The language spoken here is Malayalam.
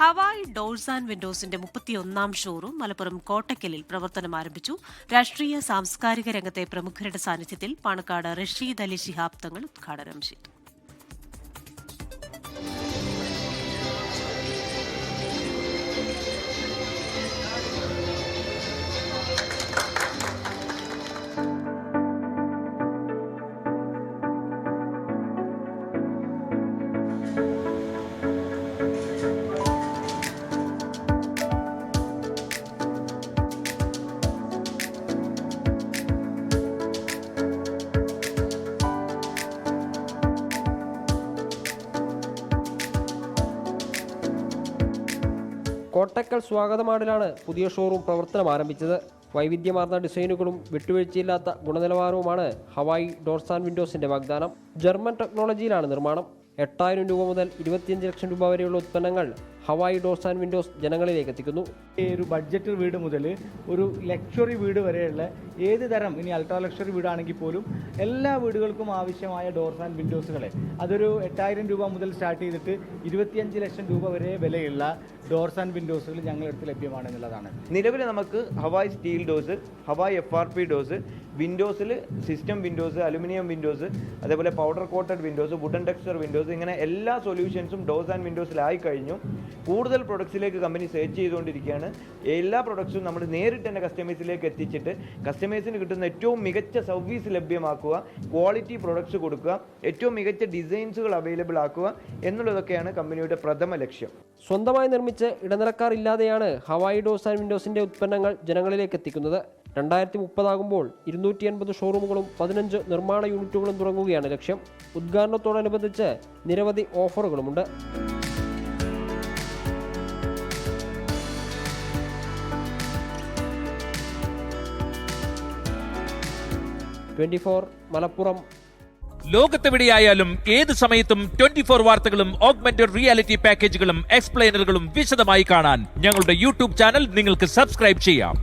ഹവായ് ഡോർസ് ആൻഡ് വിൻഡോസിന്റെ 31ാം ഷോറൂം മലപ്പുറം കോട്ടക്കലിൽ പ്രവർത്തനം ആരംഭിച്ചു. രാഷ്ട്രീയ സാംസ്കാരിക രംഗത്തെ പ്രമുഖരുടെ സാന്നിധ്യത്തിൽ പാണക്കാട് റഷീദ് അലി ശിഹാബ് തങ്ങൾ ഉദ്ഘാടനം ചെയ്തു. കോട്ടക്കൽ സ്വാഗതമാടിലാണ് പുതിയ ഷോറൂം പ്രവർത്തനം ആരംഭിച്ചത്. വൈവിധ്യമാർന്ന ഡിസൈനുകളും വിട്ടുവീഴ്ചയില്ലാത്ത ഗുണനിലവാരവുമാണ് ഹവായ് ഡോർസ് ആൻഡ് വിൻഡോസിന്റെ വാഗ്ദാനം. ജർമ്മൻ ടെക്നോളജിയിലാണ് നിർമ്മാണം. 8,000 രൂപ മുതൽ 25 ലക്ഷം രൂപ വരെയുള്ള ഉത്പന്നങ്ങൾ ഹവായ് ഡോർസ് ആൻഡ് വിൻഡോസ് ജനങ്ങളിലേക്ക് എത്തിക്കുന്നു. ഒരു ബഡ്ജറ്റ് വീട് മുതൽ ഒരു ലക്ഷറി വീട് വരെയുള്ള ഏത് തരം, ഇനി അൾട്രാ ലക്ഷറി വീടാണെങ്കിൽ പോലും എല്ലാ വീടുകൾക്കും ആവശ്യമായ ഡോർസ് ആൻഡ് വിൻഡോസുകളെ അതൊരു 8,000 രൂപ മുതൽ സ്റ്റാർട്ട് ചെയ്തിട്ട് 25 ലക്ഷം രൂപ വരെ വിലയുള്ള ഡോർസ് ആൻഡ് വിൻഡോസുകൾ ഞങ്ങളെടുത്ത് ലഭ്യമാണെന്നുള്ളതാണ്. നിലവിൽ നമുക്ക് Hawaii steel doors, Hawaii FRP doors, വിൻഡോസിൽ സിസ്റ്റം വിൻഡോസ്, അലുമിനിയം വിൻഡോസ്, അതേപോലെ powder coated windows, wooden texture windows, ഇങ്ങനെ എല്ലാ സൊല്യൂഷൻസും ഡോസ് ആൻഡ് വിൻഡോസിലായി കഴിഞ്ഞു. കൂടുതൽ പ്രൊഡക്ട്സിലേക്ക് കമ്പനി സെർച്ച് ചെയ്തുകൊണ്ടിരിക്കുകയാണ്. എല്ലാ പ്രൊഡക്ട്സും നമ്മൾ നേരിട്ട് തന്നെ കസ്റ്റമേഴ്സിലേക്ക് എത്തിച്ചിട്ട് കസ്റ്റമേഴ്സിന് കിട്ടുന്ന ഏറ്റവും മികച്ച സർവീസ് ലഭ്യമാക്കുക, ക്വാളിറ്റി പ്രൊഡക്ട്സ് കൊടുക്കുക, ഏറ്റവും മികച്ച ഡിസൈൻസുകൾ അവൈലബിൾ ആക്കുക എന്നുള്ളതൊക്കെയാണ് കമ്പനിയുടെ പ്രഥമ ലക്ഷ്യം. സ്വന്തമായി നിർമ്മിച്ച് ഇടനിലക്കാർ ഇല്ലാതെയാണ് ഹവായ് ഡോർസ് ആൻഡ് വിൻഡോസിന്റെ ഉത്പന്നങ്ങൾ ജനങ്ങളിലേക്ക് എത്തിക്കുന്നത്. 2030 ആകുമ്പോൾ 280 ഷോറൂമുകളും 15 നിർമ്മാണ യൂണിറ്റുകളും തുടങ്ങുകയാണ് ലക്ഷ്യം. ഉദ്ഘാടനത്തോടനുബന്ധിച്ച് നിരവധി ഓഫറുകളുമുണ്ട്. 24 മലപ്പുറം. ലോകത്തെവിടെയായാലും ഏത് സമയത്തും 24 വാർത്തകളും ഓഗ്മെന്റഡ് റിയാലിറ്റി പാക്കേജുകളും എക്സ്പ്ലെയിനറുകളും വിശദമായി കാണാൻ ഞങ്ങളുടെ യൂട്യൂബ് ചാനൽ നിങ്ങൾക്ക് സബ്സ്ക്രൈബ് ചെയ്യാം.